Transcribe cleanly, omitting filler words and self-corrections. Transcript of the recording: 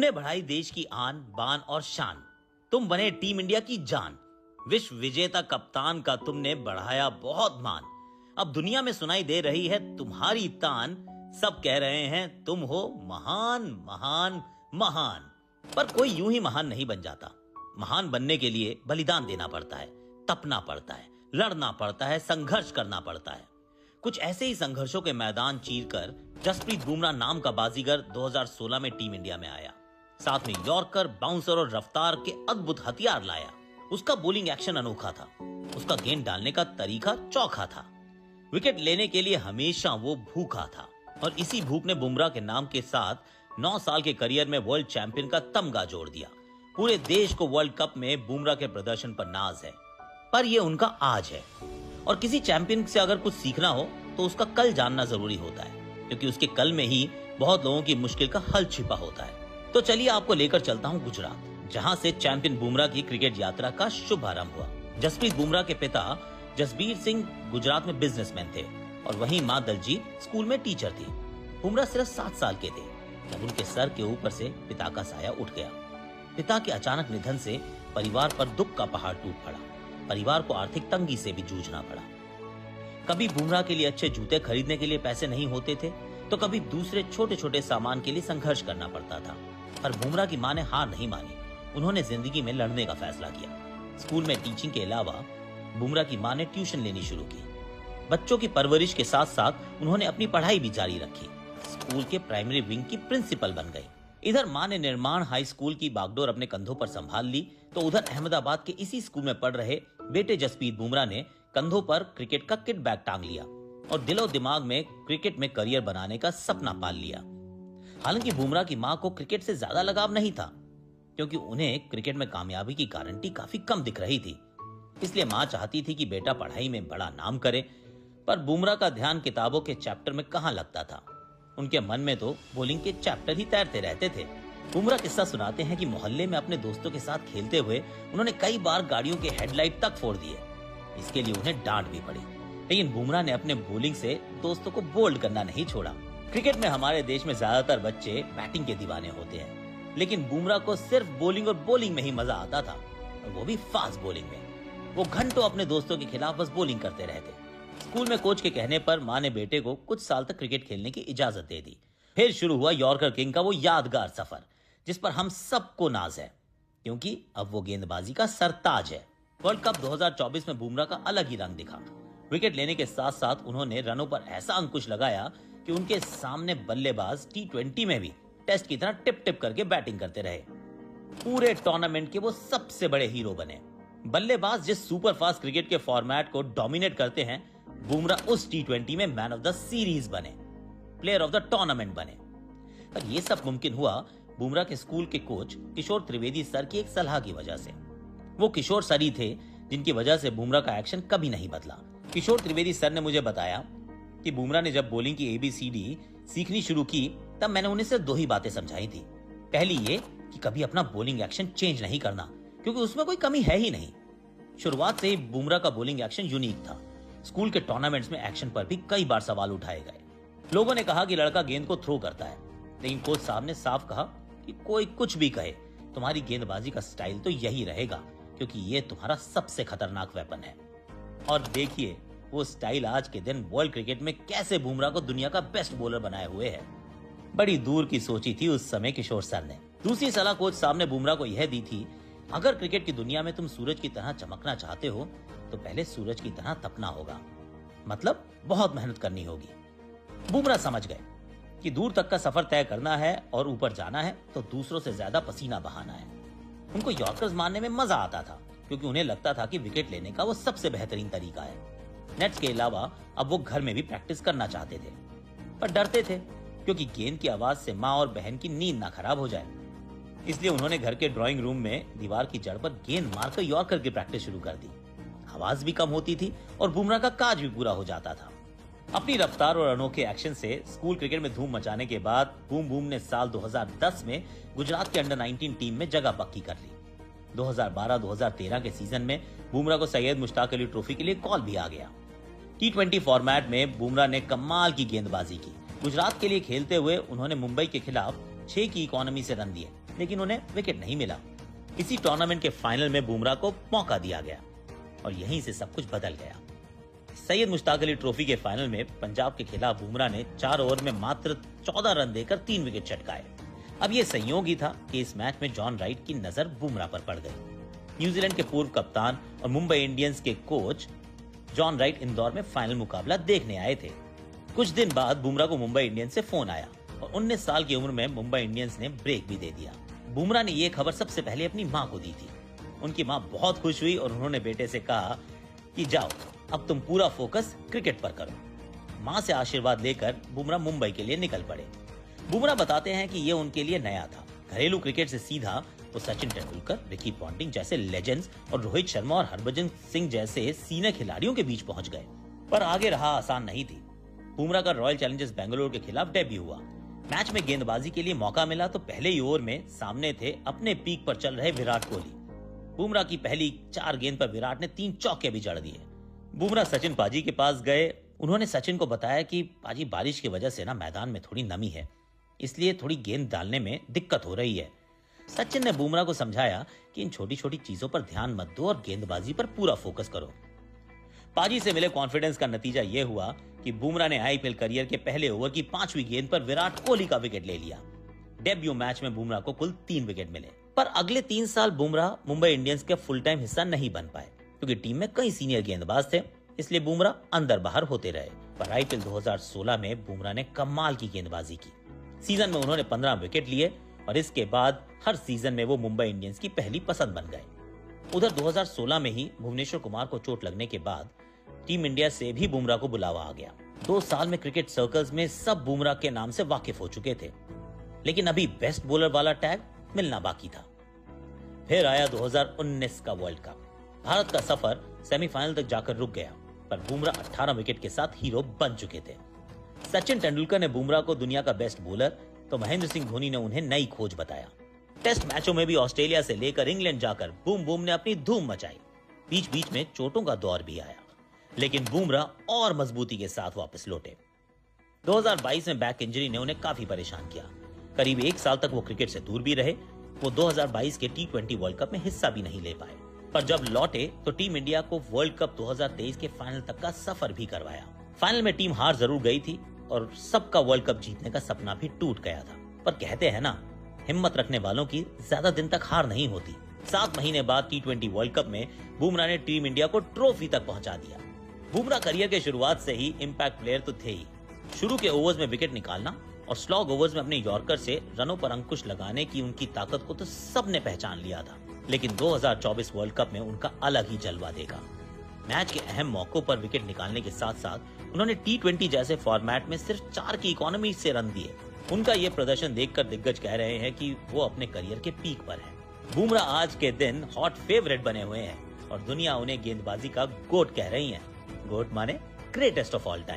तुमने बढ़ाई देश की आन बान और शान, तुम बने टीम इंडिया की जान। विश्व विजेता कप्तान का तुमने बढ़ाया बहुत मान। अब दुनिया में सुनाई दे रही है तुम्हारी तान। सब कह रहे हैं तुम हो महान महान महान। पर कोई यूं ही महान नहीं बन जाता। महान बनने के लिए बलिदान देना पड़ता है, तपना पड़ता है, लड़ना पड़ता है, संघर्ष करना पड़ता है। कुछ ऐसे ही संघर्षों के मैदान चीरकर जसप्रीत बुमराह नाम का बाजीगर 2016 में टीम इंडिया में आया। साथ में यॉर्कर, बाउंसर और रफ्तार के अद्भुत हथियार लाया। उसका बॉलिंग एक्शन अनोखा था, उसका गेंद डालने का तरीका चौखा था। विकेट लेने के लिए हमेशा वो भूखा था और इसी भूख ने बुमराह के नाम के साथ 9 साल के करियर में वर्ल्ड चैंपियन का तमगा जोड़ दिया। पूरे देश को वर्ल्ड कप में बुमराह के प्रदर्शन पर नाज है, पर यह उनका आज है। और किसी चैंपियन से अगर कुछ सीखना हो तो उसका कल जानना जरूरी होता है, क्योंकि उसके कल में ही बहुत लोगों की मुश्किल का हल छिपा होता है। तो चलिए आपको लेकर चलता हूं गुजरात, जहां से चैंपियन बुमराह की क्रिकेट यात्रा का शुभारंभ हुआ। जसप्रीत बुमराह के पिता जसबीर सिंह गुजरात में बिजनेसमैन थे और वहीं मां दलजीत स्कूल में टीचर थी। बुमराह सिर्फ 7 साल के थे जब उनके सर के ऊपर से पिता का साया उठ गया। पिता के अचानक निधन से परिवार पर दुख का पहाड़ टूट पड़ा। परिवार को आर्थिक तंगी से भी जूझना पड़ा। कभी बुमराह के लिए अच्छे जूते खरीदने के लिए पैसे नहीं होते थे, तो कभी दूसरे छोटे छोटे सामान के लिए संघर्ष करना पड़ता था। पर बुमराह की मां ने हार नहीं मानी। उन्होंने जिंदगी में लड़ने का फैसला किया। स्कूल में टीचिंग के अलावा बुमराह की मां ने ट्यूशन लेनी शुरू की। बच्चों की परवरिश के साथ साथ उन्होंने अपनी पढ़ाई भी जारी रखी। स्कूल के प्राइमरी विंग की प्रिंसिपल बन गई। इधर मां ने निर्माण हाई स्कूल की बागडोर अपने कंधों पर संभाल ली, तो उधर अहमदाबाद के इसी स्कूल में पढ़ रहे बेटे जसप्रीत बुमराह ने कंधों पर क्रिकेट का किट बैग टांग लिया और दिलो दिमाग में क्रिकेट में करियर बनाने का सपना पाल लिया। हालांकि बुमराह की मां को क्रिकेट से ज्यादा लगाव नहीं था, क्योंकि उन्हें क्रिकेट में कामयाबी की गारंटी काफी कम दिख रही थी। इसलिए मां चाहती थी कि बेटा पढ़ाई में बड़ा नाम करे, पर बुमराह का ध्यान किताबों के चैप्टर में कहां लगता था। उनके मन में तो बॉलिंग के चैप्टर ही तैरते रहते थे। बुमराह किस्सा सुनाते हैं कि मोहल्ले में अपने दोस्तों के साथ खेलते हुए उन्होंने कई बार गाड़ियों के हेडलाइट तक फोड़ दिए। इसके लिए उन्हें डांट भी पड़ी, लेकिन बुमराह ने अपने बॉलिंग से दोस्तों को बोल्ड करना नहीं छोड़ा। क्रिकेट में हमारे देश में ज्यादातर बच्चे बैटिंग के दीवाने होते हैं, लेकिन बुमराह को सिर्फ बॉलिंग और बॉलिंग में ही मजा आता था, और वो भी फास्ट बॉलिंग में। वो घंटों अपने दोस्तों के खिलाफ बस बॉलिंग करते रहते। स्कूल में कोच के कहने पर मां ने बेटे को कुछ साल तक क्रिकेट खेलने की इजाजत दे दी। फिर शुरू हुआ यॉर्कर किंग का वो यादगार सफर, जिस पर हम सबको नाज है, क्योंकि अब वो गेंदबाजी का सरताज है। वर्ल्ड कप 2024 में बुमराह का अलग ही रंग दिखा। विकेट लेने के साथ साथ उन्होंने रनों पर ऐसा अंकुश लगाया कि उनके सामने बल्लेबाज T20 में भी टेस्ट की तरह टिप टिप करके बैटिंग करते रहे। पूरे टूर्नामेंट के वो सबसे बड़े हीरो बने। बल्लेबाज जिस सुपर फास्ट क्रिकेट के फॉर्मेट को डोमिनेट करते हैं, बुमराह उस T20 में मैन ऑफ द सीरीज बने, प्लेयर ऑफ द टूर्नामेंट बने। पर यह सब मुमकिन हुआ बुमराह के स्कूल के कोच किशोर त्रिवेदी सर की एक सलाह की वजह से। वो किशोर सर ही थे जिनकी वजह से बुमराह का एक्शन कभी नहीं बदला। किशोर त्रिवेदी सर ने मुझे बताया कि बुमराह ने जब बॉलिंग की ABCD सीखनी शुरू की, तब मैंने उन्हें सिर्फ 2 ही बातें समझाई थी। पहली ये कि कभी अपना बॉलिंग एक्शन चेंज नहीं करना, क्योंकि उसमें कोई कमी है ही नहीं। शुरुआत से ही बुमराह का बॉलिंग एक्शन यूनिक था। स्कूल के टूर्नामेंट्स में एक्शन पर भी कई बार सवाल उठाए गए। लोगों ने कहा कि लड़का गेंद को थ्रो करता है, लेकिन कोच साहब ने साफ कहा कि कोई कुछ भी कहे, तुम्हारी गेंदबाजी का स्टाइल तो यही रहेगा, क्योंकि ये तुम्हारा सबसे खतरनाक वेपन है। और देखिए वो स्टाइल आज के दिन वर्ल्ड क्रिकेट में कैसे बुमराह को दुनिया का बेस्ट बॉलर बनाए हुए है। बड़ी दूर की सोची थी उस समय किशोर सर ने। दूसरी सलाह कोच साहब ने बुमराह को यह दी थी, अगर क्रिकेट की दुनिया में तुम सूरज की तरह चमकना चाहते हो तो पहले सूरज की तरह तपना होगा, मतलब बहुत मेहनत करनी होगी। बुमराह समझ गए कि दूर तक का सफर तय करना है और ऊपर जाना है तो दूसरों से ज्यादा पसीना बहाना है। उनको यॉर्कर्स मारने में मजा आता था, क्योंकि उन्हें लगता था कि विकेट लेने का वो सबसे बेहतरीन तरीका है। नेट्स के अलावा अब वो घर में भी प्रैक्टिस करना चाहते थे, पर डरते थे क्योंकि गेंद की आवाज से माँ और बहन की नींद ना खराब हो जाए। इसलिए उन्होंने घर के ड्राइंग रूम में दीवार की जड़ पर गेंद मारकर यॉर्कर की प्रैक्टिस शुरू कर दी। आवाज भी कम होती थी और बुमराह का काज भी पूरा हो जाता था। अपनी रफ्तार और अनोखे एक्शन से स्कूल क्रिकेट में धूम मचाने के बाद बूम बूम ने साल 2010 में गुजरात के अंडर 19 टीम में जगह पक्की कर ली। 2012-2013 के सीजन में बुमराह को सैयद मुश्ताक अली ट्रॉफी के लिए कॉल भी आ गया। T20 फॉर्मेट में बुमराह ने कमाल की गेंदबाजी की। गुजरात के लिए खेलते हुए उन्होंने मुंबई के खिलाफ 6 की इकोनॉमी से रन दिए, लेकिन उन्हें विकेट नहीं मिला। इसी टूर्नामेंट के फाइनल में बुमराह को मौका दिया गया और यहीं से सब कुछ बदल गया। सैयद मुश्ताक अली ट्रॉफी के फाइनल में पंजाब के खिलाफ बुमराह ने 4 ओवर में मात्र 14 रन देकर 3 विकेट चटकाए। अब ये संयोग ही था कि इस मैच में जॉन राइट की नजर बुमराह पर पड़ गई। न्यूजीलैंड के पूर्व कप्तान और मुंबई इंडियंस के कोच जॉन राइट इंदौर में फाइनल मुकाबला देखने आए थे। कुछ दिन बाद बुमराह को मुंबई इंडियंस से फोन आया और 19 साल की उम्र में मुंबई इंडियंस ने ब्रेक भी दे दिया। बुमराह ने ये खबर सबसे पहले अपनी मां को दी थी। उनकी मां बहुत खुश हुई और उन्होंने बेटे से कहा कि जाओ, अब तुम पूरा फोकस क्रिकेट पर करो। मां से आशीर्वाद लेकर बुमराह मुंबई के लिए निकल पड़े। बुमराह बताते हैं कि ये उनके लिए नया था। घरेलू क्रिकेट से सीधा वो सचिन तेंदुलकर, रिकी पॉन्टिंग जैसे लेजेंड्स और रोहित शर्मा और हरभजन सिंह जैसे सीनियर खिलाड़ियों के बीच पहुंच गए। पर आगे राह आसान नहीं थी। बुमराह का रॉयल चैलेंजर्स बेंगलुरु के खिलाफ डेब्यू हुआ। मैच में गेंदबाजी के लिए मौका मिला तो पहले ही ओवर में सामने थे अपने पीक पर चल रहे विराट कोहली। बुमराह की पहली 4 गेंद पर विराट ने 3 चौके भी जड़ दिए। बुमराह सचिन पाजी के पास गए। उन्होंने सचिन को बताया कि पाजी, बारिश की वजह से ना मैदान में थोड़ी नमी है, इसलिए थोड़ी गेंद डालने में दिक्कत हो रही है। सचिन ने बुमराह को समझाया कि इन छोटी छोटी चीजों पर ध्यान मत दो और गेंदबाजी पर पूरा फोकस करो। पाजी से मिले कॉन्फिडेंस का नतीजा यह हुआ कि बुमराह ने आईपीएल करियर के पहले ओवर की 5वीं गेंद पर विराट कोहली का विकेट ले लिया। डेब्यू मैच में बुमराह को कुल 3 विकेट मिले। पर अगले 3 साल बुमराह मुंबई इंडियंस के फुल टाइम हिस्सा नहीं बन पाए क्योंकि टीम में कई सीनियर गेंदबाज थे, इसलिए बुमराह अंदर बाहर होते रहे। पर आईपीएल 2016 में बुमराह ने कमाल की गेंदबाजी की। सीजन में उन्होंने 15 विकेट लिए और इसके बाद हर सीजन में वो मुंबई इंडियंस की पहली पसंद बन गए। उधर 2016 में ही भुवनेश्वर कुमार को चोट लगने के बाद टीम इंडिया से भी बुमराह को बुलावा आ गया। 2 साल में क्रिकेट सर्कल्स में सब बुमराह के नाम से वाकिफ हो चुके थे, लेकिन अभी बेस्ट बॉलर वाला टैग मिलना बाकी था। फिर आया 2019 का वर्ल्ड कप। भारत का सफर सेमीफाइनल तक जाकर रुक गया, पर बुमराह 18 विकेट के साथ हीरो बन चुके थे। सचिन तेंदुलकर ने बुमराह को दुनिया का बेस्ट बॉलर तो महेंद्र सिंह धोनी ने उन्हें नई खोज बताया। टेस्ट मैचों में भी ऑस्ट्रेलिया से लेकर इंग्लैंड जाकर बूम ने अपनी धूम मचाई। बीच बीच में चोटों का दौर भी आया, लेकिन बुमराह और मजबूती के साथ वापस लौटे। 2022 में बैक इंजरी ने उन्हें काफी परेशान किया। करीब 1 साल तक वो क्रिकेट से दूर भी रहे। वो 2022 के T20 वर्ल्ड कप में हिस्सा भी नहीं ले पाए, पर जब लौटे तो टीम इंडिया को वर्ल्ड कप 2023 के फाइनल तक का सफर भी करवाया। फाइनल में टीम हार जरूर गई थी और सबका वर्ल्ड कप जीतने का सपना भी टूट गया था, पर कहते हैं ना, हिम्मत रखने वालों की ज्यादा दिन तक हार नहीं होती। 7 महीने बाद T20 वर्ल्ड कप में बुमराह ने टीम इंडिया को ट्रॉफी तक पहुंचा दिया। बुमराह करियर के शुरुआत से ही इम्पैक्ट प्लेयर तो थे ही। शुरू के ओवर्स में विकेट निकालना और स्लॉग ओवर्स में अपने यॉर्कर से रनों पर अंकुश लगाने की उनकी ताकत को तो सबने पहचान लिया था, लेकिन 2024 वर्ल्ड कप में उनका अलग ही जलवा देखा। मैच के अहम मौकों पर विकेट निकालने के साथ साथ उन्होंने T20 जैसे फॉर्मेट में सिर्फ 4 की इकोनॉमी से रन दिए। उनका ये प्रदर्शन देखकर दिग्गज कह रहे हैं कि वो अपने करियर के पीक पर हैं। बुमराह आज के दिन हॉट फेवरेट बने हुए हैं और दुनिया उन्हें गेंदबाजी का गोट कह रही है। गोट माने ग्रेटेस्ट ऑफ ऑल टाइम।